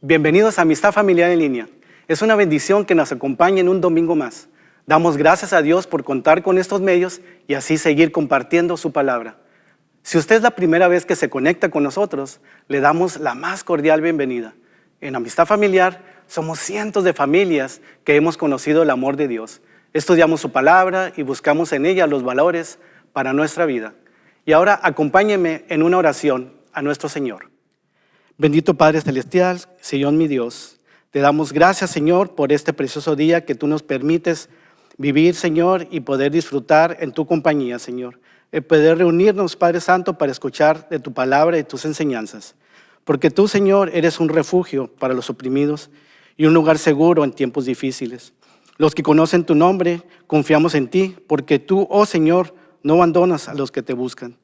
Bienvenidos a Amistad Familiar en Línea. Es una bendición que nos acompañen un domingo más. Damos gracias a Dios por contar con estos medios y así seguir compartiendo su palabra. Si usted es la primera vez que se conecta con nosotros, le damos la más cordial bienvenida. En Amistad Familiar somos cientos de familias que hemos conocido el amor de Dios. Estudiamos su palabra y buscamos en ella los valores para nuestra vida. Y ahora acompáñenme en una oración a nuestro Señor. Bendito Padre Celestial, Señor mi Dios, te damos gracias, Señor, por este precioso día que tú nos permites vivir, Señor, y poder disfrutar en tu compañía, Señor. El poder reunirnos, Padre Santo, para escuchar de tu palabra y tus enseñanzas. Porque tú, Señor, eres un refugio para los oprimidos y un lugar seguro en tiempos difíciles. Los que conocen tu nombre, confiamos en ti, porque tú, oh Señor, no abandonas a los que te buscan.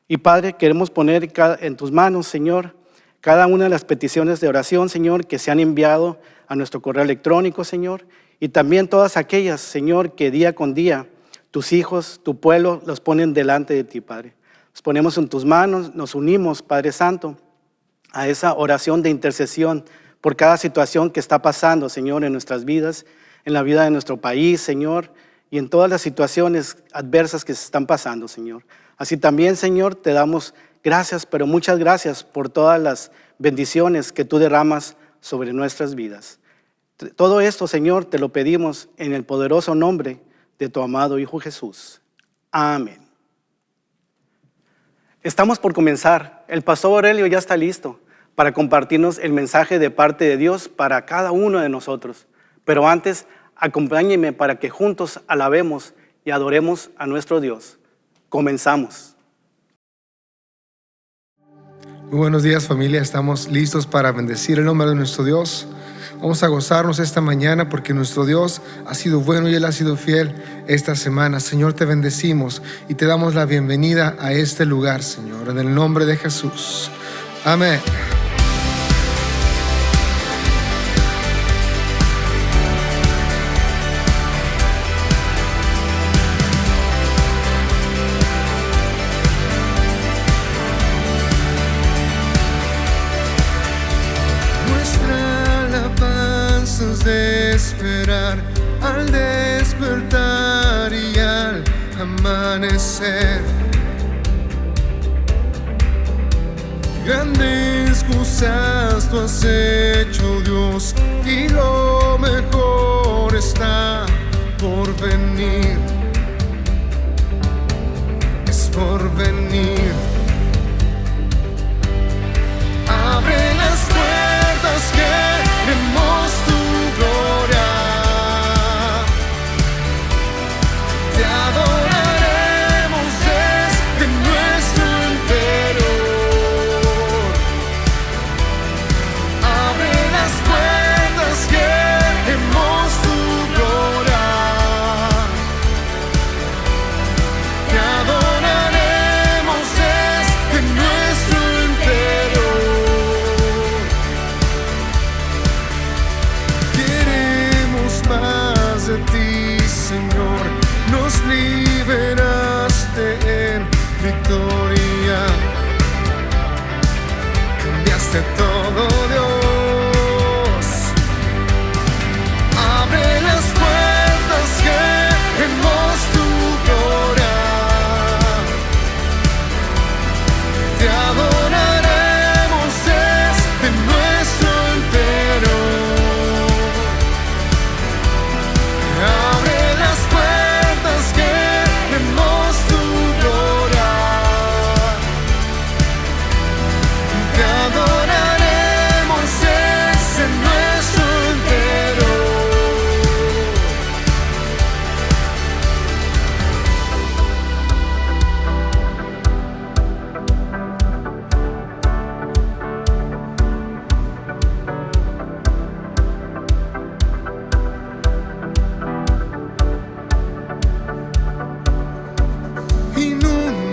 Y Padre, queremos poner en tus manos, Señor, cada una de las peticiones de oración, Señor, que se han enviado a nuestro correo electrónico, Señor, y también todas aquellas, Señor, que día con día tus hijos, tu pueblo, los ponen delante de ti, Padre. Los ponemos en tus manos, nos unimos, Padre Santo, a esa oración de intercesión por cada situación que está pasando, Señor, en nuestras vidas, en la vida de nuestro país, Señor, y en todas las situaciones adversas que se están pasando, Señor. Así también, Señor, te damos gracias, pero muchas gracias por todas las bendiciones que tú derramas sobre nuestras vidas. Todo esto, Señor, te lo pedimos en el poderoso nombre de tu amado Hijo Jesús. Amén. Estamos por comenzar. El pastor Aurelio ya está listo para compartirnos el mensaje de parte de Dios para cada uno de nosotros. Pero antes, acompáñenme para que juntos alabemos y adoremos a nuestro Dios. Comenzamos. Muy buenos días, familia. Estamos listos para bendecir el nombre de nuestro Dios. Vamos a gozarnos esta mañana porque nuestro Dios ha sido bueno y Él ha sido fiel esta semana. Señor, te bendecimos y te damos la bienvenida a este lugar, Señor, en el nombre de Jesús. Amén. De esperar al despertar y al amanecer. Grandes cosas tú has hecho, Dios, y lo mejor está por venir. Es por venir. Abre las puertas, queremos tu gloria. Te adoraremos desde nuestro interior. Abre las puertas, queremos tu gloria. Te adoraremos desde nuestro interior. Queremos más de ti, Señor. Nos liberaste en victoria. Cambiaste todo, Dios. Abre las puertas, queremos tu gloria. Te adoraremos desde nuestro interior. Abre las puertas, queremos tu gloria. Te adoraremos desde nuestro interior.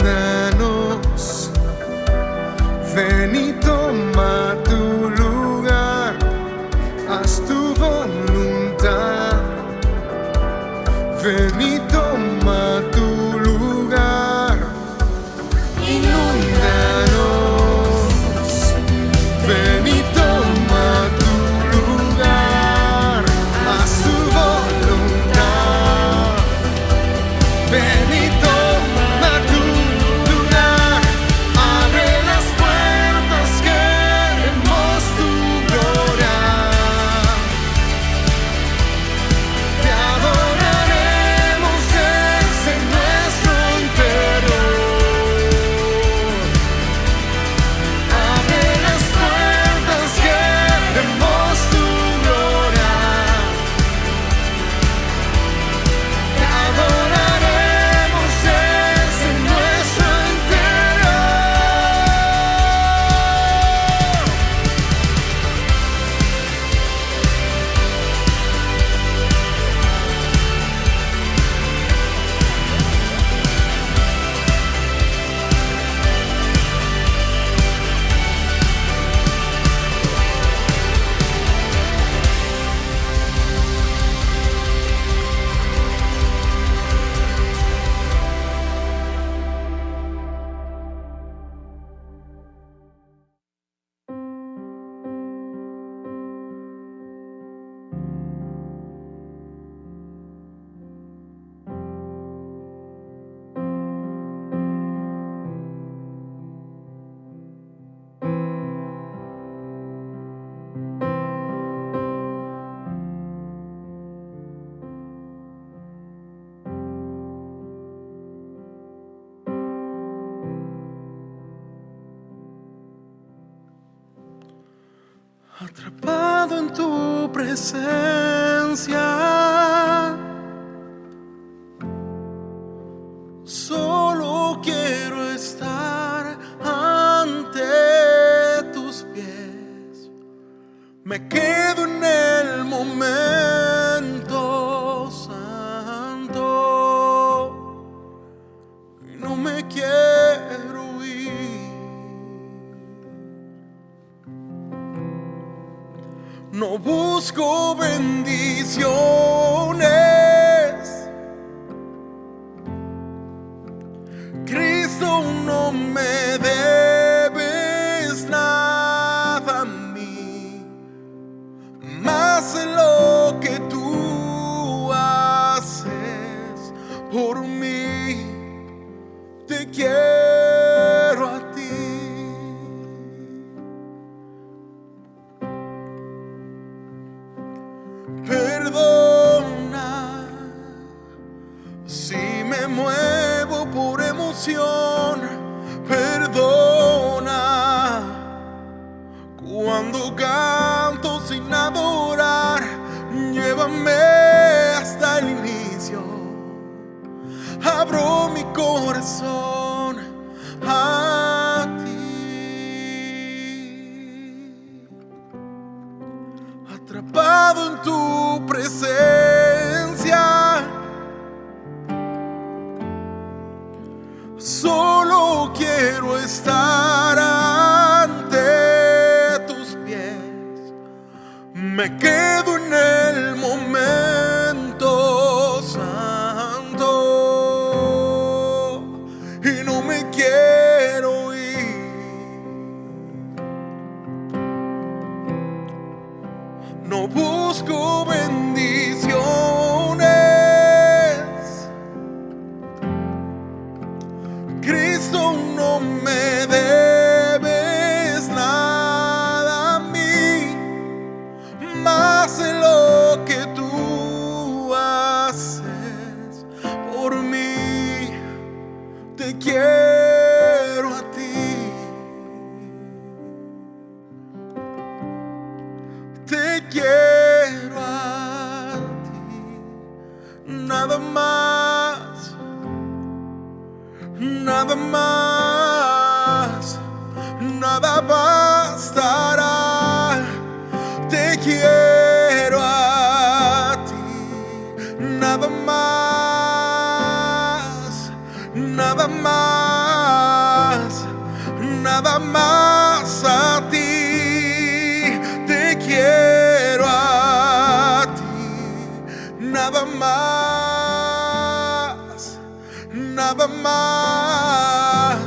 Inúndanos, ven y toma tu lugar, haz tu voluntad. Ven y toma tu lugar. Inúndanos, ven y toma tu atrapado en tu presencia. Solo quiero estar ante tus pies. Me quedo en el momento santo y no me quiero ir. No busco bendiciones. Cristo, no me debes nada a mí, más de lo que tú haces por mí. Te quiero a ti. Perdona si me muevo por emoción. Perdona cuando canto sin adorar. Llévame hasta el inicio. Abro mi corazón a ti. Atrapado en tu presencia. Solo quiero estar ante tus pies. Me quedo en el momento santo y no me quiero ir. No busco bendiciones. Cristo, no me debes nada a mí, más de lo que tú haces por mí. Te quiero a ti. Te quiero a ti. Nada más. Nada más, nada bastará. Te quiero a ti. Nada más, nada más, nada más a ti. Te quiero a ti. Nada más, nada más,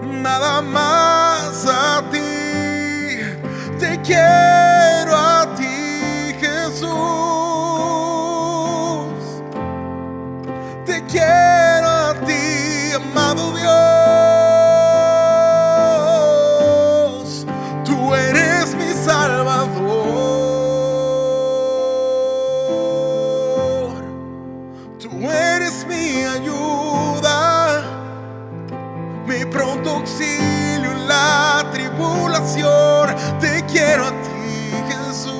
nada más a ti. Te quiero a ti, Jesús. Te quiero a ti, amado Dios. Tú eres mi Salvador. Tú eres mi ayuda, mi pronto auxilio en la tribulación. Te quiero a ti, Jesús.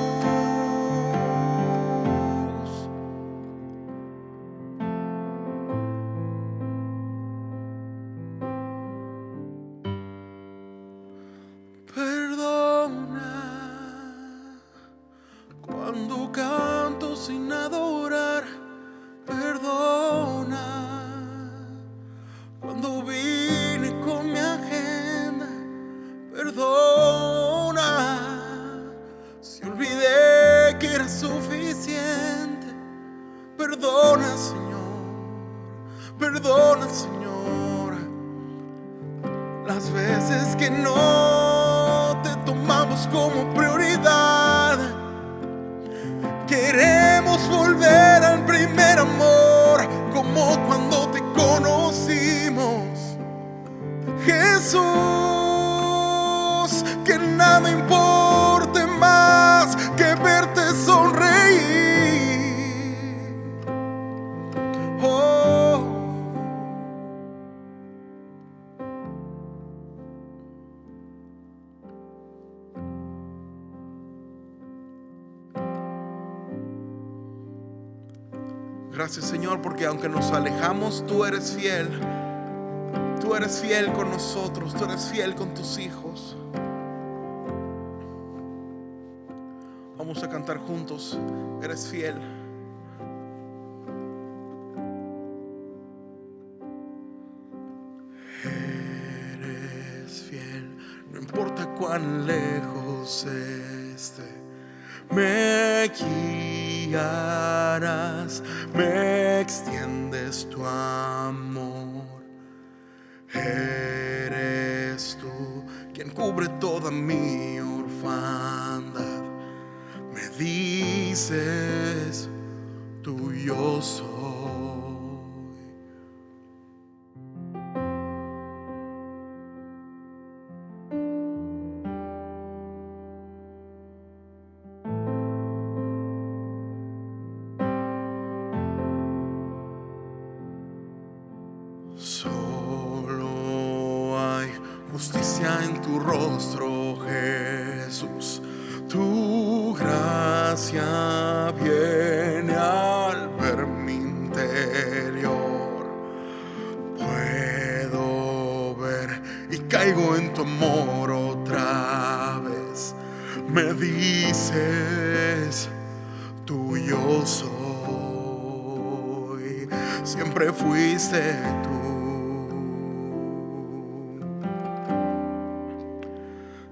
Perdona cuando canto sin adorar. Perdona cuando vine con mi agenda. Perdona si olvidé que era suficiente. Perdona, Señor. Perdona, Señor, las veces que no te tomamos como prioridad. Queremos volver al primer amor, como cuando te conocimos. Jesús, que nada importe más que verte sonreír. Oh. Gracias, Señor, porque aunque nos alejamos, tú eres fiel. Tú eres fiel con nosotros, tú eres fiel con tus hijos. Vamos a cantar juntos. Eres fiel. Eres fiel, no importa cuán lejos esté. Me guiarás, me extiendes tu amor. Eres tú quien cubre toda mi orfandad. Me dices, tuyo soy. Solo hay justicia en tu rostro, Jesús. Tu gracia viene al ver mi interior. Puedo ver y caigo en tu amor otra vez. Me dices, tuyo soy. Siempre fuiste tú.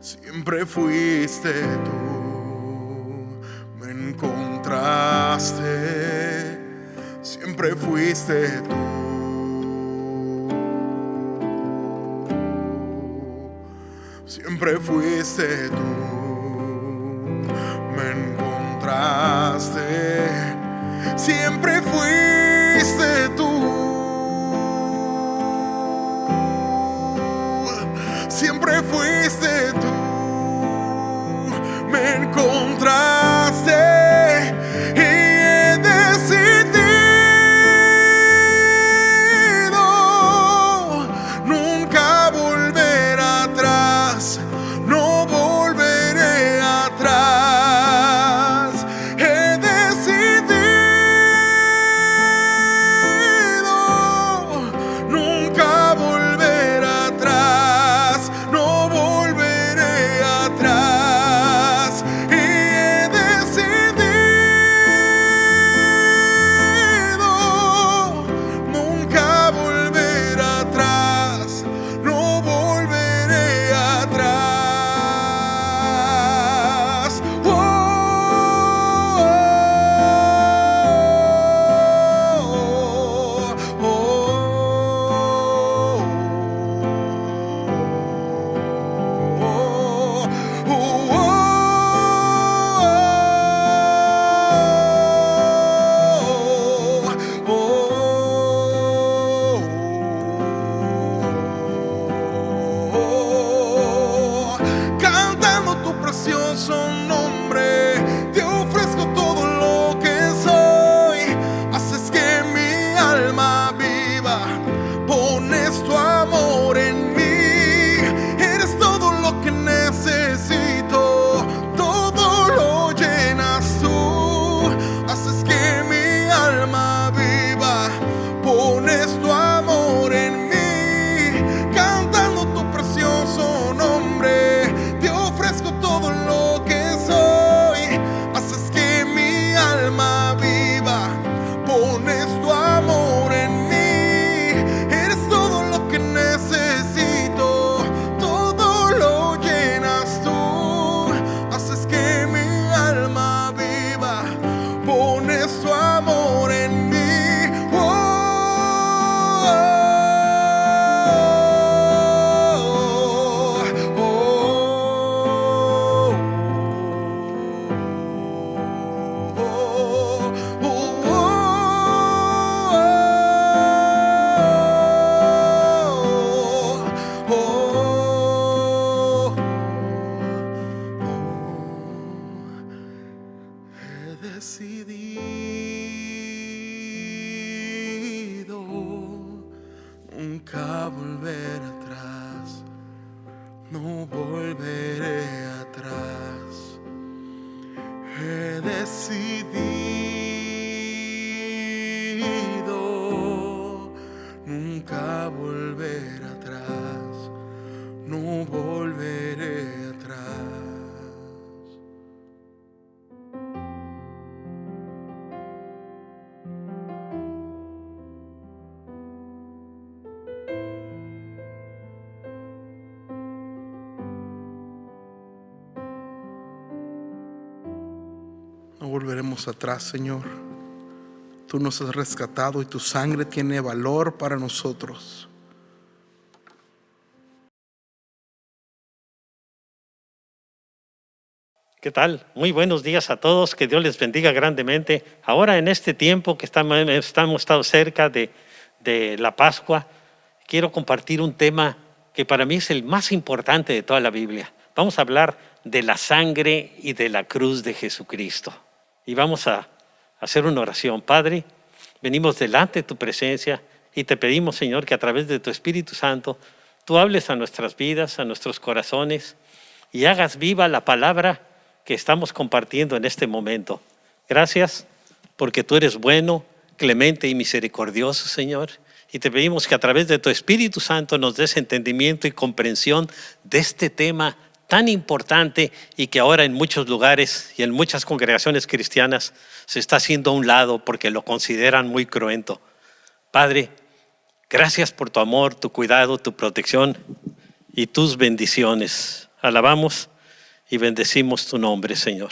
Siempre fuiste tú, me encontraste. Siempre fuiste tú. Siempre fuiste tú, me encontraste. Siempre fuiste tú. Siempre fuiste tú. Me encontraste y he decidido nunca volver atrás, no volveré atrás. He decidido nunca volver atrás, no volveré atrás. Cantando tu precioso nombre, te ofrezco todo lo que soy. Haces que mi alma viva, pones tu amor en mí. Eres todo lo que necesito, todo lo llenas tú. Haces que mi alma viva, pones tu amor en mí. Cantando tu precioso nombre, te ofrezco todo lo que soy. Haces que mi alma viva, pones tu amor en mí. Eres todo lo que necesito, todo lo llenas tú. Haces que mi alma viva, pones tu amor en mí. He decidido nunca volver atrás, no volveré atrás. He decidido nunca volver atrás, no volveré atrás. No volveremos atrás, Señor. Tú nos has rescatado y tu sangre tiene valor para nosotros. ¿Qué tal? Muy buenos días a todos, que Dios les bendiga grandemente. Ahora en este tiempo que hemos estado cerca de la Pascua, quiero compartir un tema que para mí es el más importante de toda la Biblia. Vamos a hablar de la sangre y de la cruz de Jesucristo. Y vamos a hacer una oración. Padre, venimos delante de tu presencia y te pedimos, Señor, que a través de tu Espíritu Santo tú hables a nuestras vidas, a nuestros corazones y hagas viva la palabra que estamos compartiendo en este momento. Gracias porque tú eres bueno, clemente y misericordioso, Señor. Y te pedimos que a través de tu Espíritu Santo nos des entendimiento y comprensión de este tema tan importante y que ahora en muchos lugares y en muchas congregaciones cristianas se está haciendo a un lado porque lo consideran muy cruento. Padre, gracias por tu amor, tu cuidado, tu protección y tus bendiciones. Alabamos y bendecimos tu nombre, Señor.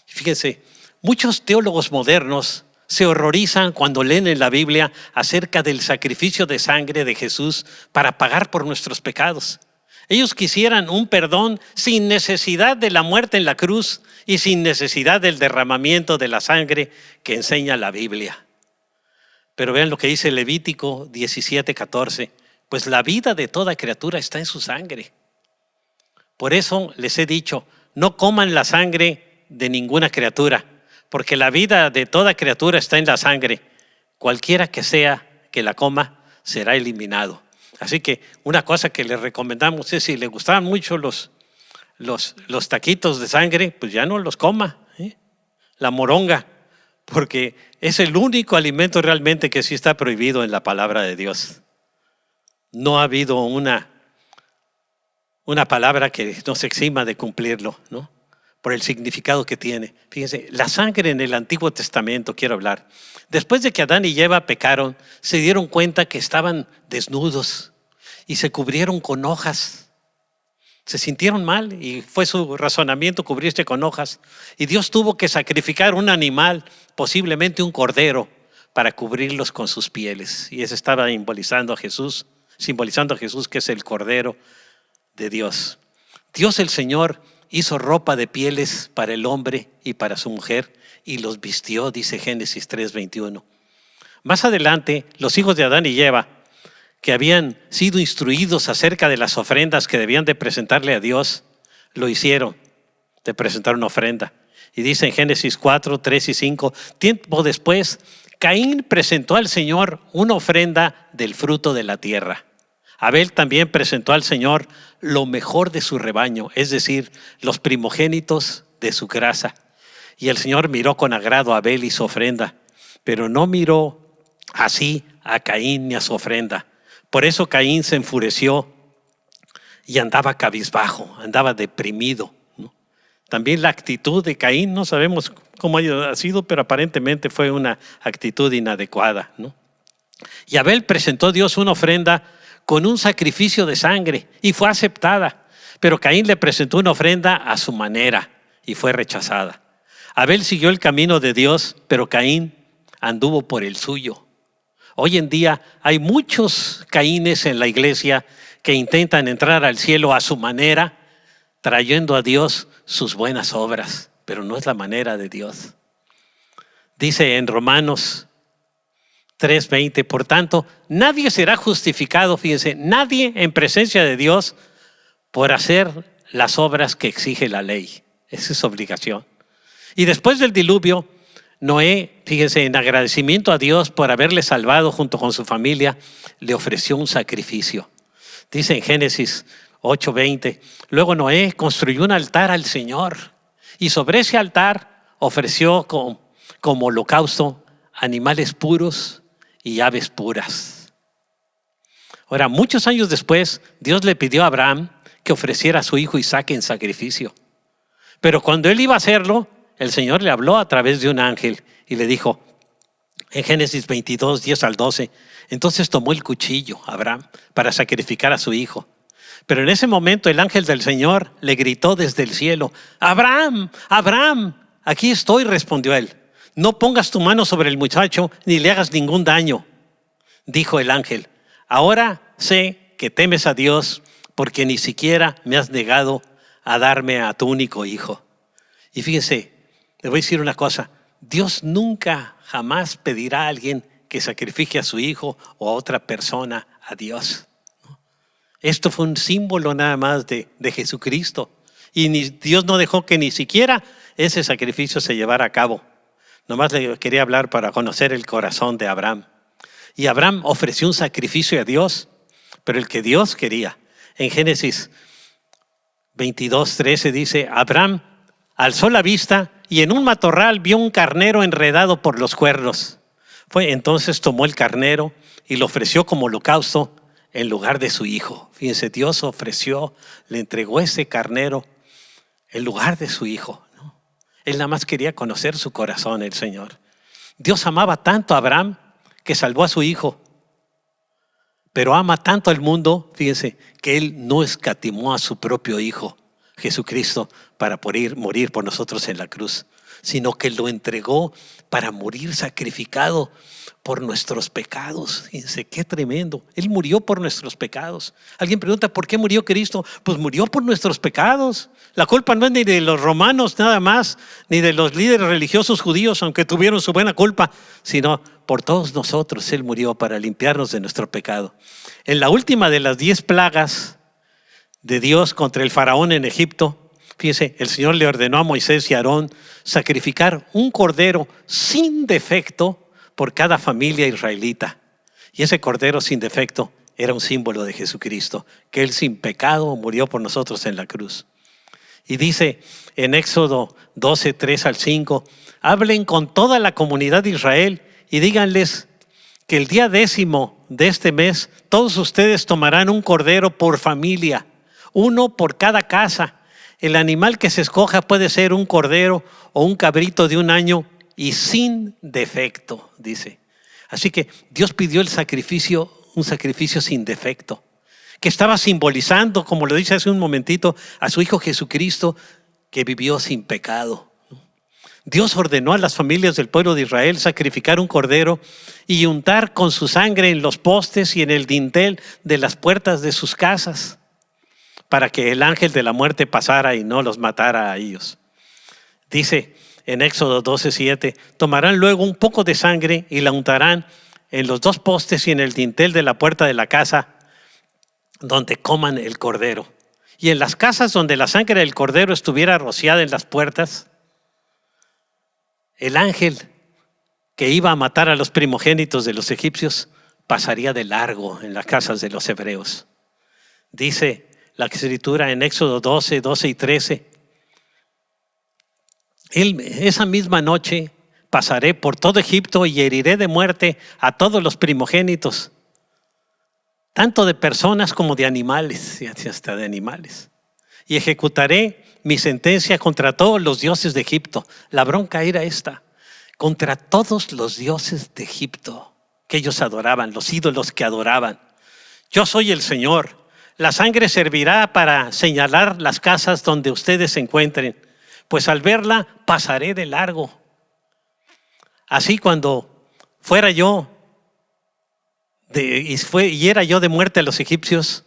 Fíjense, muchos teólogos modernos se horrorizan cuando leen en la Biblia acerca del sacrificio de sangre de Jesús para pagar por nuestros pecados. Ellos quisieran un perdón sin necesidad de la muerte en la cruz y sin necesidad del derramamiento de la sangre que enseña la Biblia. Pero vean lo que dice Levítico 17:14. Pues la vida de toda criatura está en su sangre. Por eso les he dicho, no coman la sangre de ninguna criatura, porque la vida de toda criatura está en la sangre. Cualquiera que sea que la coma será eliminado. Así que una cosa que les recomendamos es, si les gustaban mucho los taquitos de sangre, pues ya no los coma, la moronga, porque es el único alimento realmente que sí está prohibido en la palabra de Dios. No ha habido una palabra que nos exima de cumplirlo, ¿no? Por el significado que tiene. Fíjense, la sangre en el Antiguo Testamento, quiero hablar. Después de que Adán y Eva pecaron, se dieron cuenta que estaban desnudos y se cubrieron con hojas. Se sintieron mal y fue su razonamiento cubrirse con hojas. Y Dios tuvo que sacrificar un animal, posiblemente un cordero, para cubrirlos con sus pieles. Y eso estaba simbolizando a Jesús, que es el Cordero de Dios. Dios el Señor hizo ropa de pieles para el hombre y para su mujer y los vistió, dice Génesis 3:21. Más adelante, los hijos de Adán y Eva, que habían sido instruidos acerca de las ofrendas que debían de presentarle a Dios, lo hicieron, de presentar una ofrenda. Y dice en Génesis 4:3 y 5, tiempo después, Caín presentó al Señor una ofrenda del fruto de la tierra. Abel también presentó al Señor lo mejor de su rebaño, es decir, los primogénitos de su grasa. Y el Señor miró con agrado a Abel y su ofrenda, pero no miró así a Caín ni a su ofrenda. Por eso Caín se enfureció y andaba cabizbajo, andaba deprimido, ¿no? También la actitud de Caín, no sabemos cómo haya sido, pero aparentemente fue una actitud inadecuada, ¿no? Y Abel presentó a Dios una ofrenda con un sacrificio de sangre y fue aceptada. Pero Caín le presentó una ofrenda a su manera y fue rechazada. Abel siguió el camino de Dios, pero Caín anduvo por el suyo. Hoy en día hay muchos Caínes en la iglesia que intentan entrar al cielo a su manera, trayendo a Dios sus buenas obras, pero no es la manera de Dios. Dice en Romanos 3:20, por tanto, nadie será justificado, fíjense, nadie en presencia de Dios por hacer las obras que exige la ley. Esa es obligación. Y después del diluvio, Noé, fíjense, en agradecimiento a Dios por haberle salvado junto con su familia, le ofreció un sacrificio. Dice en Génesis 8:20, luego Noé construyó un altar al Señor y sobre ese altar ofreció como holocausto animales puros y aves puras. Ahora, muchos años después, Dios le pidió a Abraham que ofreciera a su hijo Isaac en sacrificio. Pero cuando él iba a hacerlo, el Señor le habló a través de un ángel y le dijo, en Génesis 22, 10 al 12, entonces tomó el cuchillo Abraham para sacrificar a su hijo. Pero en ese momento el ángel del Señor le gritó desde el cielo, Abraham, Abraham, aquí estoy, respondió él. No pongas tu mano sobre el muchacho ni le hagas ningún daño. Dijo el ángel, ahora sé que temes a Dios porque ni siquiera me has negado a darme a tu único hijo. Y fíjense, le voy a decir una cosa, Dios nunca jamás pedirá a alguien que sacrifique a su hijo o a otra persona a Dios. Esto fue un símbolo nada más de Jesucristo. Y Dios no dejó que ni siquiera ese sacrificio se llevara a cabo. Nomás le quería hablar para conocer el corazón de Abraham. Y Abraham ofreció un sacrificio a Dios, pero el que Dios quería. En Génesis 22:13 dice, Abraham alzó la vista y en un matorral vio un carnero enredado por los cuernos. Entonces tomó el carnero y lo ofreció como holocausto en lugar de su hijo. Fíjense, Dios ofreció, le entregó ese carnero en lugar de su hijo, ¿no? Él nada más quería conocer su corazón, el Señor. Dios amaba tanto a Abraham que salvó a su hijo. Pero ama tanto al mundo, fíjense, que Él no escatimó a su propio Hijo, Jesucristo, para morir por nosotros en la cruz, sino que lo entregó para morir sacrificado por nuestros pecados. Fíjense, qué tremendo. Él murió por nuestros pecados. Alguien pregunta, ¿por qué murió Cristo? Pues murió por nuestros pecados. La culpa no es ni de los romanos nada más, ni de los líderes religiosos judíos, aunque tuvieron su buena culpa, sino por todos nosotros. Él murió para limpiarnos de nuestro pecado. En la última de las 10 plagas de Dios contra el faraón en Egipto, fíjense, el Señor le ordenó a Moisés y a Aarón sacrificar un cordero sin defecto por cada familia israelita. Y ese cordero sin defecto era un símbolo de Jesucristo, que Él sin pecado murió por nosotros en la cruz. Y dice en Éxodo 12, 3 al 5, hablen con toda la comunidad de Israel y díganles que el día 10º de este mes todos ustedes tomarán un cordero por familia, uno por cada casa. El animal que se escoja puede ser un cordero o un cabrito de 1 año y sin defecto, dice. Así que Dios pidió el sacrificio, un sacrificio sin defecto, que estaba simbolizando, como lo dice hace un momentito, a su Hijo Jesucristo, que vivió sin pecado. Dios ordenó a las familias del pueblo de Israel sacrificar un cordero y untar con su sangre en los postes y en el dintel de las puertas de sus casas, para que el ángel de la muerte pasara y no los matara a ellos. Dice en Éxodo 12:7, tomarán luego un poco de sangre y la untarán en los 2 postes y en el dintel de la puerta de la casa donde coman el cordero. Y en las casas donde la sangre del cordero estuviera rociada en las puertas, el ángel que iba a matar a los primogénitos de los egipcios pasaría de largo en las casas de los hebreos. Dice la escritura en Éxodo 12, 12 y 13, esa misma noche pasaré por todo Egipto y heriré de muerte a todos los primogénitos, tanto de personas como de animales, y hasta de animales. Y ejecutaré mi sentencia contra todos los dioses de Egipto. La bronca era esta, contra todos los dioses de Egipto que ellos adoraban, los ídolos que adoraban. Yo soy el Señor. La sangre servirá para señalar las casas donde ustedes se encuentren, pues al verla pasaré de largo. Así cuando fuera yo y era yo de muerte a los egipcios,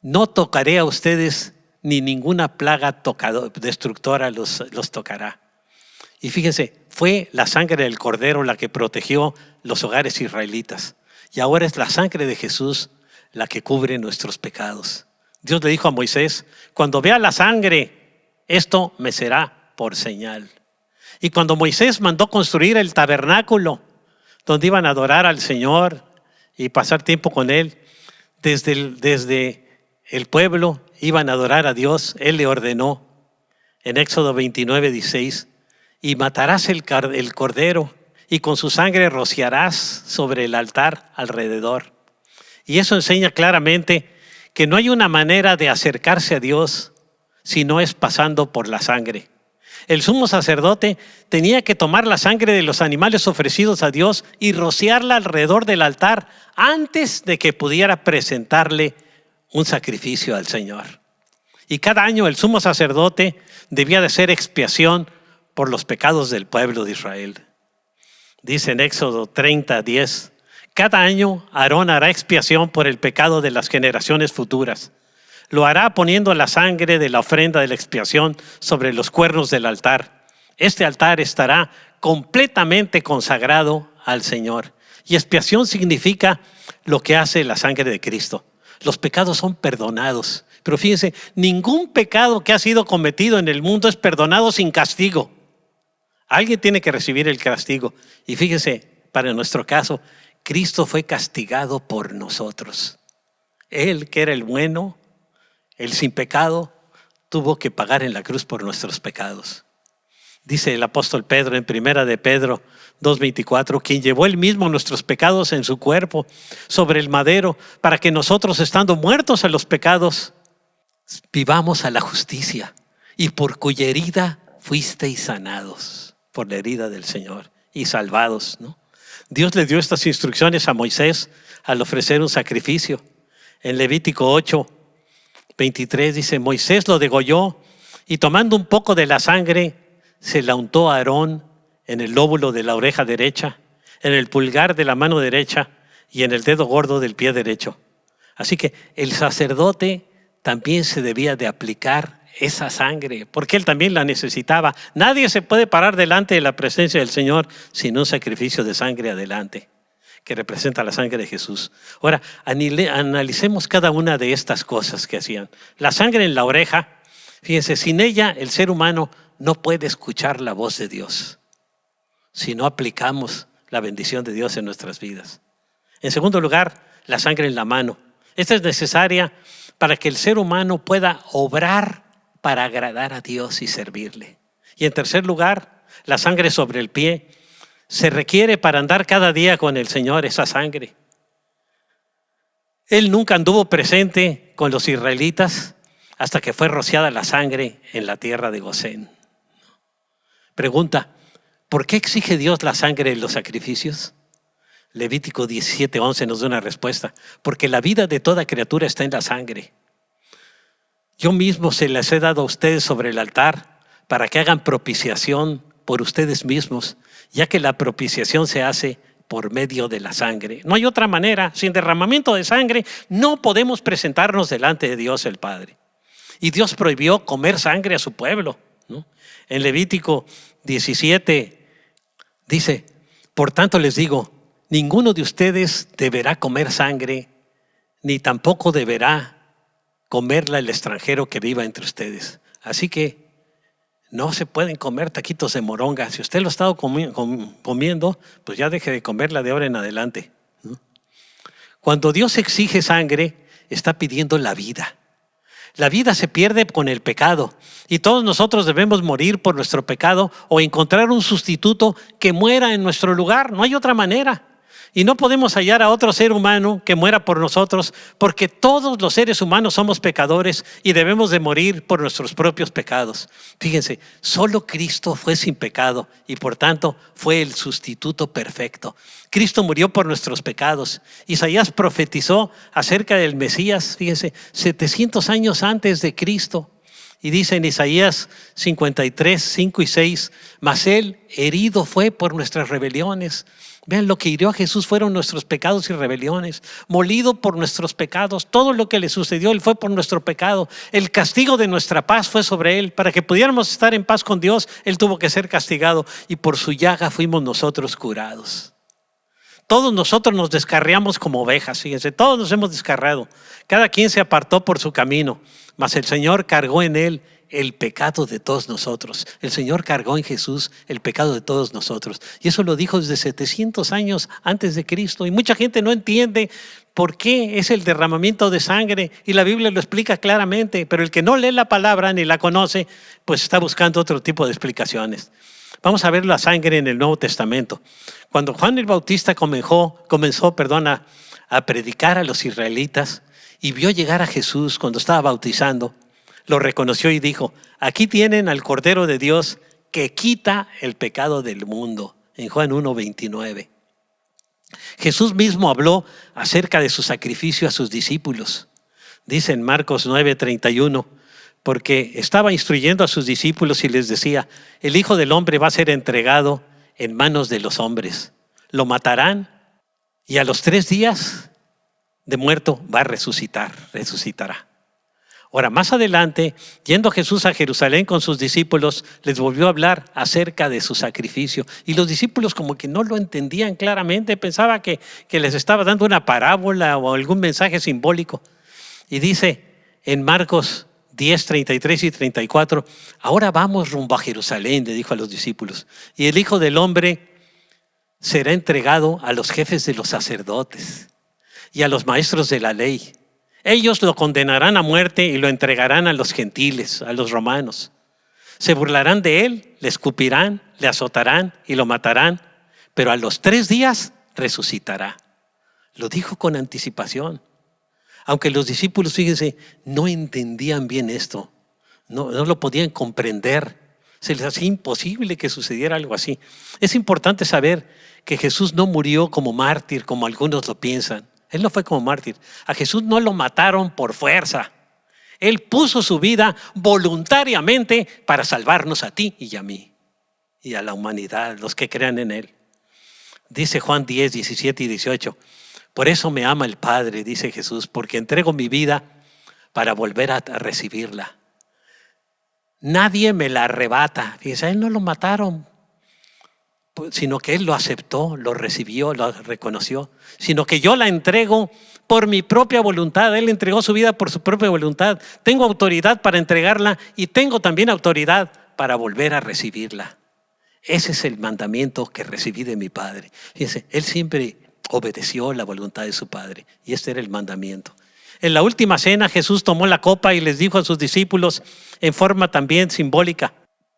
no tocaré a ustedes ni ninguna plaga destructora los tocará. Y fíjense, fue la sangre del cordero la que protegió los hogares israelitas. Y ahora es la sangre de Jesús la que cubre nuestros pecados. Dios le dijo a Moisés, cuando vea la sangre, esto me será por señal. Y cuando Moisés mandó construir el tabernáculo, donde iban a adorar al Señor y pasar tiempo con Él, desde el pueblo iban a adorar a Dios, Él le ordenó en Éxodo 29, 16, y matarás el cordero y con su sangre rociarás sobre el altar alrededor. Y eso enseña claramente que no hay una manera de acercarse a Dios si no es pasando por la sangre. El sumo sacerdote tenía que tomar la sangre de los animales ofrecidos a Dios y rociarla alrededor del altar antes de que pudiera presentarle un sacrificio al Señor. Y cada año el sumo sacerdote debía de hacer expiación por los pecados del pueblo de Israel. Dice en Éxodo 30:10, cada año Aarón hará expiación por el pecado de las generaciones futuras. Lo hará poniendo la sangre de la ofrenda de la expiación sobre los cuernos del altar. Este altar estará completamente consagrado al Señor. Y expiación significa lo que hace la sangre de Cristo. Los pecados son perdonados. Pero fíjense, ningún pecado que ha sido cometido en el mundo es perdonado sin castigo. Alguien tiene que recibir el castigo. Y fíjense, para nuestro caso, Cristo fue castigado por nosotros. Él, que era el bueno, el sin pecado, tuvo que pagar en la cruz por nuestros pecados. Dice el apóstol Pedro en 1 de Pedro 2:24, quien llevó él mismo nuestros pecados en su cuerpo sobre el madero, para que nosotros, estando muertos a los pecados, vivamos a la justicia, y por cuya herida fuisteis sanados, por la herida del Señor, y salvados, ¿no? Dios le dio estas instrucciones a Moisés al ofrecer un sacrificio. En Levítico 8:23 dice, Moisés lo degolló y tomando un poco de la sangre se la untó a Aarón en el lóbulo de la oreja derecha, en el pulgar de la mano derecha y en el dedo gordo del pie derecho. Así que el sacerdote también se debía de aplicar esa sangre, porque él también la necesitaba. Nadie se puede parar delante de la presencia del Señor sin un sacrificio de sangre adelante, que representa la sangre de Jesús. Ahora, analicemos cada una de estas cosas que hacían. La sangre en la oreja, fíjense, sin ella el ser humano no puede escuchar la voz de Dios si no aplicamos la bendición de Dios en nuestras vidas. En segundo lugar, la sangre en la mano. Esta es necesaria para que el ser humano pueda obrar para agradar a Dios y servirle. Y en tercer lugar, la sangre sobre el pie. Se requiere para andar cada día con el Señor esa sangre. Él nunca anduvo presente con los israelitas hasta que fue rociada la sangre en la tierra de Gosén. Pregunta, ¿por qué exige Dios la sangre en los sacrificios? Levítico 17:11 nos da una respuesta. Porque la vida de toda criatura está en la sangre. Yo mismo se les he dado a ustedes sobre el altar para que hagan propiciación por ustedes mismos, ya que la propiciación se hace por medio de la sangre. No hay otra manera. Sin derramamiento de sangre no podemos presentarnos delante de Dios el Padre. Y Dios prohibió comer sangre a su pueblo, ¿no? En Levítico 17 dice, por tanto les digo, ninguno de ustedes deberá comer sangre, ni tampoco deberá comerla el extranjero que viva entre ustedes. Así que no se pueden comer taquitos de moronga. Si usted lo ha estado comiendo, pues ya deje de comerla de ahora en adelante, ¿no? Cuando Dios exige sangre, está pidiendo la vida. La vida se pierde con el pecado y todos nosotros debemos morir por nuestro pecado o encontrar un sustituto que muera en nuestro lugar. No hay otra manera. Y no podemos hallar a otro ser humano que muera por nosotros, porque todos los seres humanos somos pecadores y debemos de morir por nuestros propios pecados. Fíjense, solo Cristo fue sin pecado y por tanto fue el sustituto perfecto. Cristo murió por nuestros pecados. Isaías profetizó acerca del Mesías, fíjense, 700 años antes de Cristo. Y dice en Isaías 53, 5 y 6, mas él herido fue por nuestras rebeliones. Vean, lo que hirió a Jesús fueron nuestros pecados y rebeliones. Molido por nuestros pecados. Todo lo que le sucedió, él fue por nuestro pecado. El castigo de nuestra paz fue sobre él. Para que pudiéramos estar en paz con Dios, él tuvo que ser castigado. Y por su llaga fuimos nosotros curados. Todos nosotros nos descarriamos como ovejas, fíjense, todos nos hemos descarriado. Cada quien se apartó por su camino, mas el Señor cargó en él el pecado de todos nosotros. El Señor cargó en Jesús el pecado de todos nosotros. Y eso lo dijo desde 700 años antes de Cristo. Y mucha gente no entiende por qué es el derramamiento de sangre. Y la Biblia lo explica claramente. Pero el que no lee la palabra ni la conoce, pues está buscando otro tipo de explicaciones. Vamos a ver la sangre en el Nuevo Testamento. Cuando Juan el Bautista comenzó a predicar a los israelitas y vio llegar a Jesús cuando estaba bautizando, lo reconoció y dijo: aquí tienen al Cordero de Dios que quita el pecado del mundo. En Juan 1:29. Jesús mismo habló acerca de su sacrificio a sus discípulos. Dice en Marcos 9:31, porque estaba instruyendo a sus discípulos y les decía: el Hijo del Hombre va a ser entregado en manos de los hombres. Lo matarán y a los 3 días de muerto va a resucitará. Ahora, más adelante, yendo Jesús a Jerusalén con sus discípulos, les volvió a hablar acerca de su sacrificio. Y los discípulos como que no lo entendían claramente, pensaba que les estaba dando una parábola o algún mensaje simbólico. Y dice en Marcos 10, 33 y 34, ahora vamos rumbo a Jerusalén, le dijo a los discípulos, y el Hijo del Hombre será entregado a los jefes de los sacerdotes y a los maestros de la ley. Ellos lo condenarán a muerte y lo entregarán a los gentiles, a los romanos. Se burlarán de él, le escupirán, le azotarán y lo matarán, pero a los 3 días resucitará. Lo dijo con anticipación. Aunque los discípulos, fíjense, no entendían bien esto, no lo podían comprender. Se les hacía imposible que sucediera algo así. Es importante saber que Jesús no murió como mártir, como algunos lo piensan. Él no fue como mártir. A Jesús no lo mataron por fuerza. Él puso su vida voluntariamente para salvarnos a ti y a mí y a la humanidad, los que crean en Él. Dice Juan 10, 17 y 18. Por eso me ama el Padre, dice Jesús, porque entrego mi vida para volver a recibirla. Nadie me la arrebata. Fíjense, a Él no lo mataron, sino que Él lo aceptó, lo recibió, lo reconoció, sino que yo la entrego por mi propia voluntad. Él entregó su vida por su propia voluntad. Tengo autoridad para entregarla y tengo también autoridad para volver a recibirla. Ese es el mandamiento que recibí de mi Padre. Fíjense, Él siempre obedeció la voluntad de su Padre y este era el mandamiento. En la última cena Jesús tomó la copa y les dijo a sus discípulos en forma también simbólica,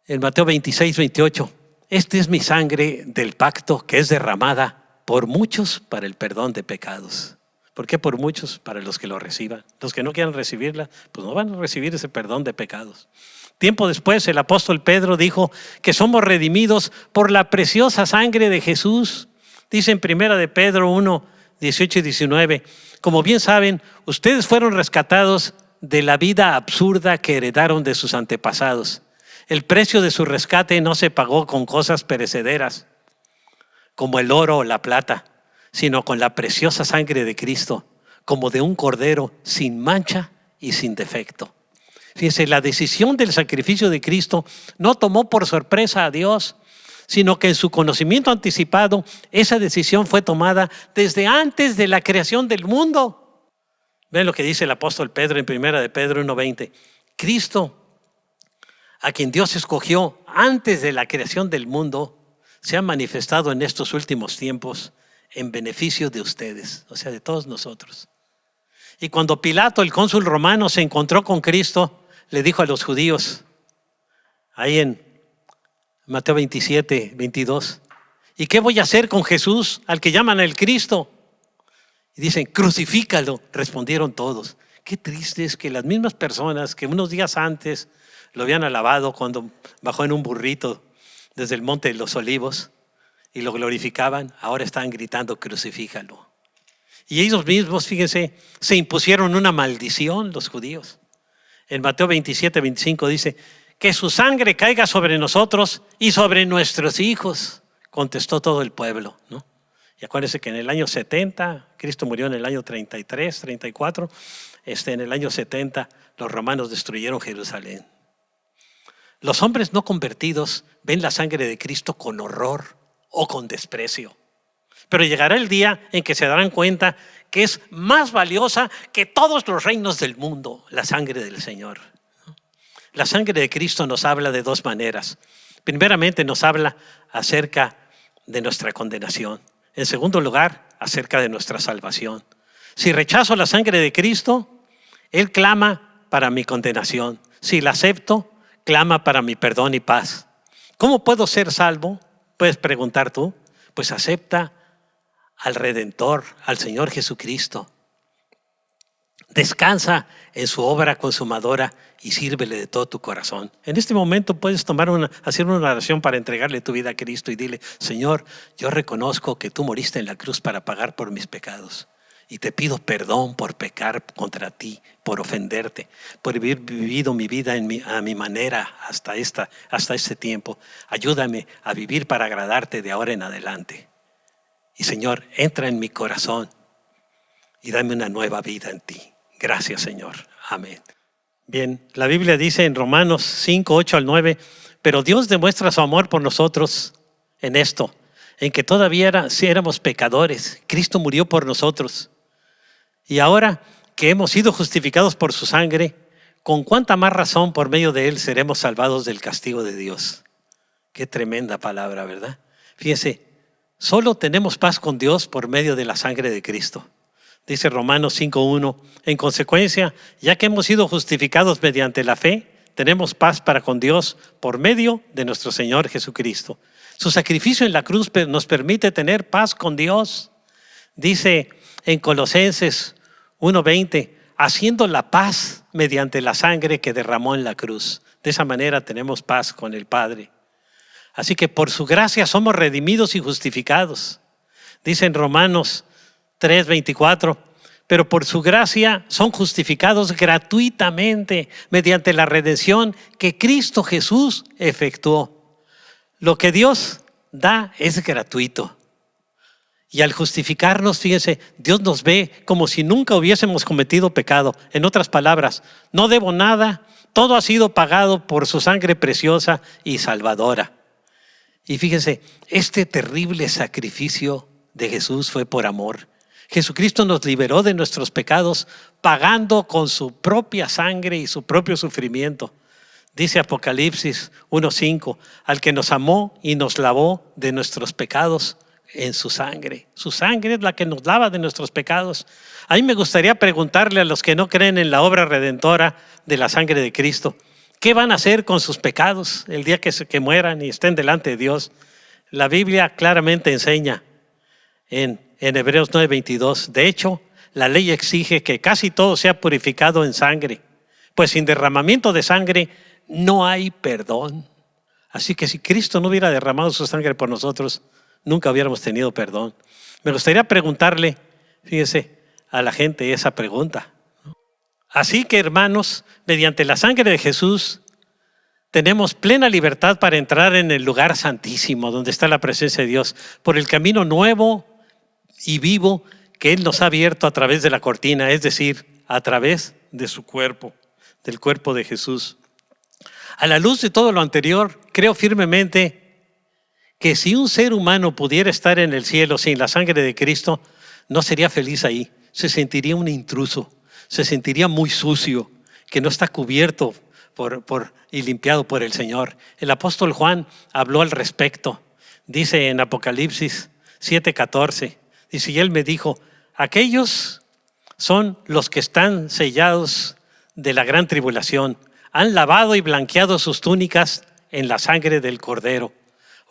en Mateo 26, 28, esta es mi sangre del pacto que es derramada por muchos para el perdón de pecados. ¿Por qué por muchos? Para los que lo reciban. Los que no quieran recibirla, pues no van a recibir ese perdón de pecados. Tiempo después el apóstol Pedro dijo que somos redimidos por la preciosa sangre de Jesús. Dice en 1 de Pedro 1, 18 y 19, como bien saben, ustedes fueron rescatados de la vida absurda que heredaron de sus antepasados. El precio de su rescate no se pagó con cosas perecederas, como el oro o la plata, sino con la preciosa sangre de Cristo, como de un cordero sin mancha y sin defecto. Fíjense, la decisión del sacrificio de Cristo no tomó por sorpresa a Dios, sino que en su conocimiento anticipado, esa decisión fue tomada desde antes de la creación del mundo. Ven lo que dice el apóstol Pedro en 1 de Pedro 1:20. Cristo, a quien Dios escogió antes de la creación del mundo, se ha manifestado en estos últimos tiempos en beneficio de ustedes, o sea, de todos nosotros. Y cuando Pilato, el cónsul romano, se encontró con Cristo, le dijo a los judíos, ahí en Mateo 27, 22, ¿y qué voy a hacer con Jesús, al que llaman el Cristo? Y dicen, crucifícalo, respondieron todos. Qué triste es que las mismas personas que unos días antes lo habían alabado cuando bajó en un burrito desde el monte de los Olivos y lo glorificaban, ahora están gritando, crucifícalo. Y ellos mismos, fíjense, se impusieron una maldición, los judíos. En Mateo 27, 25 dice, que su sangre caiga sobre nosotros y sobre nuestros hijos, contestó todo el pueblo, ¿no? Y acuérdense que en el año 70, Cristo murió en el año 33, 34, en el año 70 los romanos destruyeron Jerusalén. Los hombres no convertidos ven la sangre de Cristo con horror o con desprecio. Pero llegará el día en que se darán cuenta que es más valiosa que todos los reinos del mundo, la sangre del Señor. La sangre de Cristo nos habla de 2 maneras. Primeramente nos habla acerca de nuestra condenación. En segundo lugar, acerca de nuestra salvación. Si rechazo la sangre de Cristo, Él clama para mi condenación. Si la acepto, clama para mi perdón y paz. ¿Cómo puedo ser salvo? Puedes preguntar tú. Pues acepta al Redentor, al Señor Jesucristo. Descansa en su obra consumadora y sírvele de todo tu corazón. En este momento puedes hacer una oración para entregarle tu vida a Cristo y dile: Señor, yo reconozco que tú moriste en la cruz para pagar por mis pecados. Y te pido perdón por pecar contra ti, por ofenderte, por haber vivido mi vida a mi manera hasta este tiempo. Ayúdame a vivir para agradarte de ahora en adelante. Y Señor, entra en mi corazón y dame una nueva vida en ti. Gracias, Señor. Amén. Bien, la Biblia dice en Romanos 5, 8 al 9, pero Dios demuestra su amor por nosotros en esto, en que todavía si éramos pecadores, Cristo murió por nosotros. Y ahora que hemos sido justificados por su sangre, con cuánta más razón por medio de él seremos salvados del castigo de Dios. Qué tremenda palabra, ¿verdad? Fíjese, solo tenemos paz con Dios por medio de la sangre de Cristo. Dice Romanos 5:1, en consecuencia, ya que hemos sido justificados mediante la fe, tenemos paz para con Dios por medio de nuestro Señor Jesucristo. Su sacrificio en la cruz nos permite tener paz con Dios. Dice en Colosenses 1:20, haciendo la paz mediante la sangre que derramó en la cruz. De esa manera tenemos paz con el Padre. Así que por su gracia somos redimidos y justificados. Dice en Romanos 3:24, pero por su gracia son justificados gratuitamente mediante la redención que Cristo Jesús efectuó. Lo que Dios da es gratuito. Y al justificarnos, fíjense, Dios nos ve como si nunca hubiésemos cometido pecado. En otras palabras, no debo nada, todo ha sido pagado por su sangre preciosa y salvadora. Y fíjense, este terrible sacrificio de Jesús fue por amor. Jesucristo nos liberó de nuestros pecados pagando con su propia sangre y su propio sufrimiento. Dice Apocalipsis 1:5, al que nos amó y nos lavó de nuestros pecados en su sangre. Su sangre es la que nos lava de nuestros pecados. A mí me gustaría preguntarle a los que no creen en la obra redentora de la sangre de Cristo, ¿qué van a hacer con sus pecados el día que mueran y estén delante de Dios? La Biblia claramente enseña en Hebreos 9:22, de hecho, la ley exige que casi todo sea purificado en sangre, pues sin derramamiento de sangre no hay perdón. Así que si Cristo no hubiera derramado su sangre por nosotros, nunca hubiéramos tenido perdón. Me gustaría preguntarle, fíjese, a la gente esa pregunta. Así que, hermanos, mediante la sangre de Jesús, tenemos plena libertad para entrar en el lugar santísimo, donde está la presencia de Dios, por el camino nuevo y vivo que Él nos ha abierto a través de la cortina, es decir, a través de su cuerpo, del cuerpo de Jesús. A la luz de todo lo anterior, creo firmemente que si un ser humano pudiera estar en el cielo sin la sangre de Cristo, no sería feliz ahí. Se sentiría un intruso, se sentiría muy sucio, que no está cubierto y limpiado por el Señor. El apóstol Juan habló al respecto. Dice en Apocalipsis 7:14, dice, y él me dijo, aquellos son los que están sellados de la gran tribulación, han lavado y blanqueado sus túnicas en la sangre del Cordero.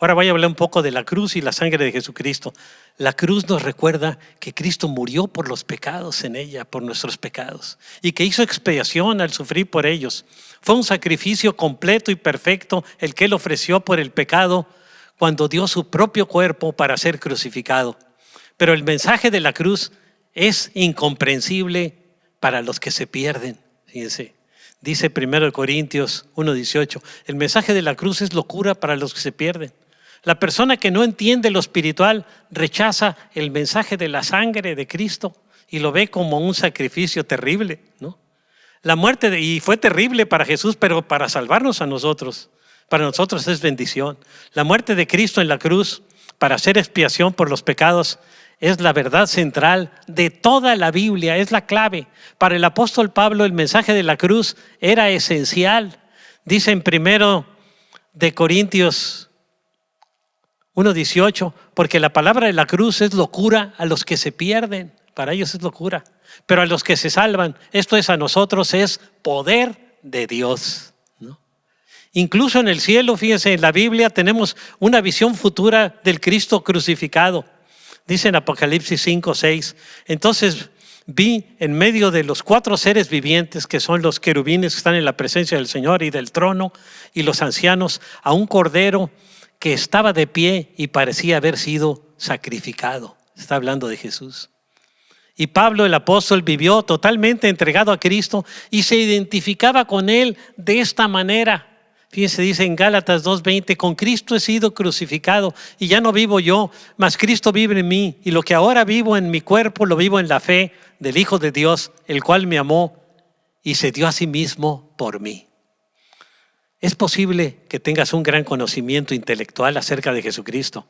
Ahora voy a hablar un poco de la cruz y la sangre de Jesucristo. La cruz nos recuerda que Cristo murió por los pecados en ella, por nuestros pecados, y que hizo expiación al sufrir por ellos. Fue un sacrificio completo y perfecto el que Él ofreció por el pecado cuando dio su propio cuerpo para ser crucificado. Pero el mensaje de la cruz es incomprensible para los que se pierden. Fíjense, dice 1 Corintios 1:18, el mensaje de la cruz es locura para los que se pierden. La persona que no entiende lo espiritual rechaza el mensaje de la sangre de Cristo y lo ve como un sacrificio terrible, ¿no? La muerte, y fue terrible para Jesús, pero para salvarnos a nosotros, para nosotros es bendición. La muerte de Cristo en la cruz para hacer expiación por los pecados es la verdad central de toda la Biblia, es la clave. Para el apóstol Pablo el mensaje de la cruz era esencial. Dice en 1 Corintios 1:18, porque la palabra de la cruz es locura a los que se pierden, para ellos es locura, pero a los que se salvan, esto es a nosotros, es poder de Dios, ¿no? Incluso en el cielo, fíjense, en la Biblia tenemos una visión futura del Cristo crucificado. Dice en Apocalipsis 5:6, entonces vi en medio de los 4 seres vivientes, que son los querubines que están en la presencia del Señor y del trono, y los ancianos, a un cordero que estaba de pie y parecía haber sido sacrificado. Está hablando de Jesús. Y Pablo, el apóstol, vivió totalmente entregado a Cristo y se identificaba con Él de esta manera. Fíjense, dice en Gálatas 2:20, con Cristo he sido crucificado y ya no vivo yo, mas Cristo vive en mí. Y lo que ahora vivo en mi cuerpo, lo vivo en la fe del Hijo de Dios, el cual me amó y se dio a sí mismo por mí. Es posible que tengas un gran conocimiento intelectual acerca de Jesucristo,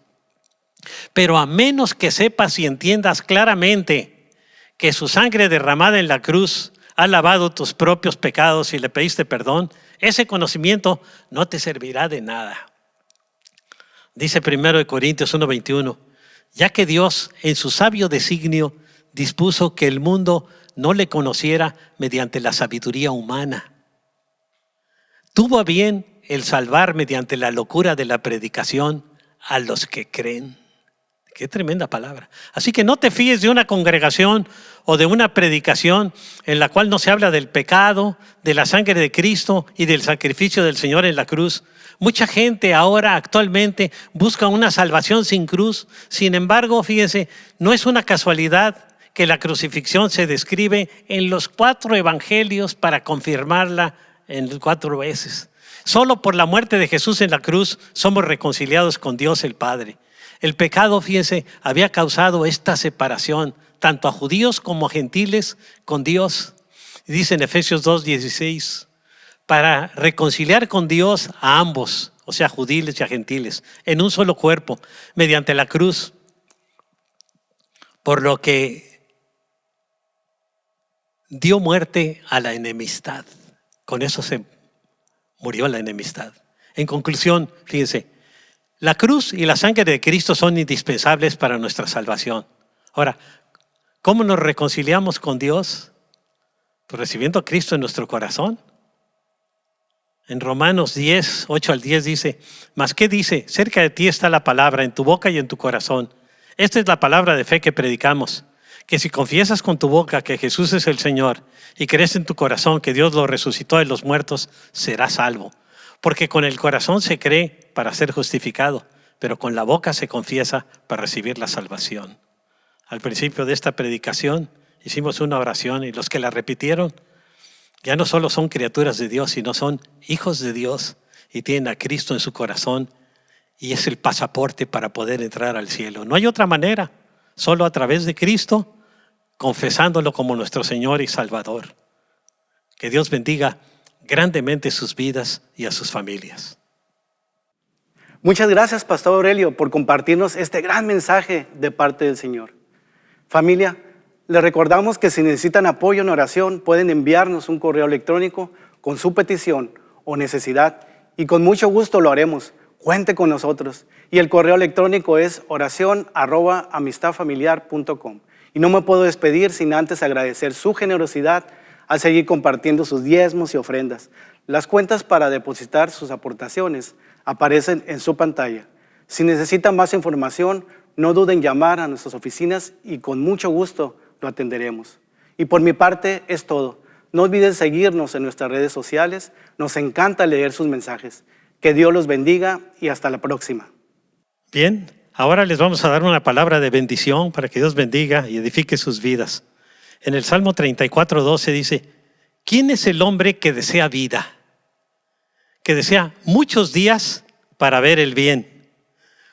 pero a menos que sepas y entiendas claramente que su sangre derramada en la cruz ha lavado tus propios pecados y le pediste perdón, ese conocimiento no te servirá de nada. Dice 1 Corintios 1:21, ya que Dios en su sabio designio dispuso que el mundo no le conociera mediante la sabiduría humana, tuvo a bien el salvar mediante la locura de la predicación a los que creen. Qué tremenda palabra. Así que no te fíes de una congregación o de una predicación en la cual no se habla del pecado, de la sangre de Cristo y del sacrificio del Señor en la cruz. Mucha gente ahora actualmente busca una salvación sin cruz. Sin embargo, fíjense, no es una casualidad que la crucifixión se describe en los 4 evangelios para confirmarla en 4 veces. Solo por la muerte de Jesús en la cruz somos reconciliados con Dios el Padre. El pecado, fíjense, había causado esta separación, tanto a judíos como a gentiles, con Dios. Dice en Efesios 2:16, para reconciliar con Dios a ambos, o sea, judíos y a gentiles, en un solo cuerpo, mediante la cruz, por lo que dio muerte a la enemistad. Con eso se murió la enemistad. En conclusión, fíjense, la cruz y la sangre de Cristo son indispensables para nuestra salvación. Ahora, ¿cómo nos reconciliamos con Dios? Pues recibiendo a Cristo en nuestro corazón. En Romanos 10, 8 al 10 dice, ¿mas qué dice? Cerca de ti está la palabra, en tu boca y en tu corazón. Esta es la palabra de fe que predicamos, que si confiesas con tu boca que Jesús es el Señor y crees en tu corazón que Dios lo resucitó de los muertos, serás salvo. Porque con el corazón se cree para ser justificado, pero con la boca se confiesa para recibir la salvación. Al principio de esta predicación hicimos una oración y los que la repitieron ya no solo son criaturas de Dios, sino son hijos de Dios y tienen a Cristo en su corazón y es el pasaporte para poder entrar al cielo. No hay otra manera, solo a través de Cristo, confesándolo como nuestro Señor y Salvador. Que Dios bendiga grandemente sus vidas y a sus familias. Muchas gracias, Pastor Aurelio, por compartirnos este gran mensaje de parte del Señor. Familia, les recordamos que si necesitan apoyo en oración, pueden enviarnos un correo electrónico con su petición o necesidad y con mucho gusto lo haremos. Cuente con nosotros. Y el correo electrónico es oracion@amistadfamiliar.com. Y no me puedo despedir sin antes agradecer su generosidad al seguir compartiendo sus diezmos y ofrendas. Las cuentas para depositar sus aportaciones aparecen en su pantalla. Si necesitan más información, no duden en llamar a nuestras oficinas y con mucho gusto lo atenderemos. Y por mi parte es todo. No olviden seguirnos en nuestras redes sociales. Nos encanta leer sus mensajes. Que Dios los bendiga y hasta la próxima. Bien, ahora les vamos a dar una palabra de bendición para que Dios bendiga y edifique sus vidas. En el Salmo 34:12 dice, ¿quién es el hombre que desea vida? Que desea muchos días para ver el bien.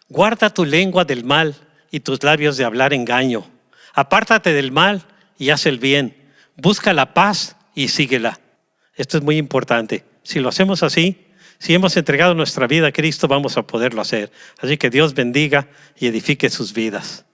Guarda tu lengua del mal y tus labios de hablar engaño. Apártate del mal y haz el bien. Busca la paz y síguela. Esto es muy importante. Si lo hacemos así, si hemos entregado nuestra vida a Cristo, vamos a poderlo hacer. Así que Dios bendiga y edifique sus vidas.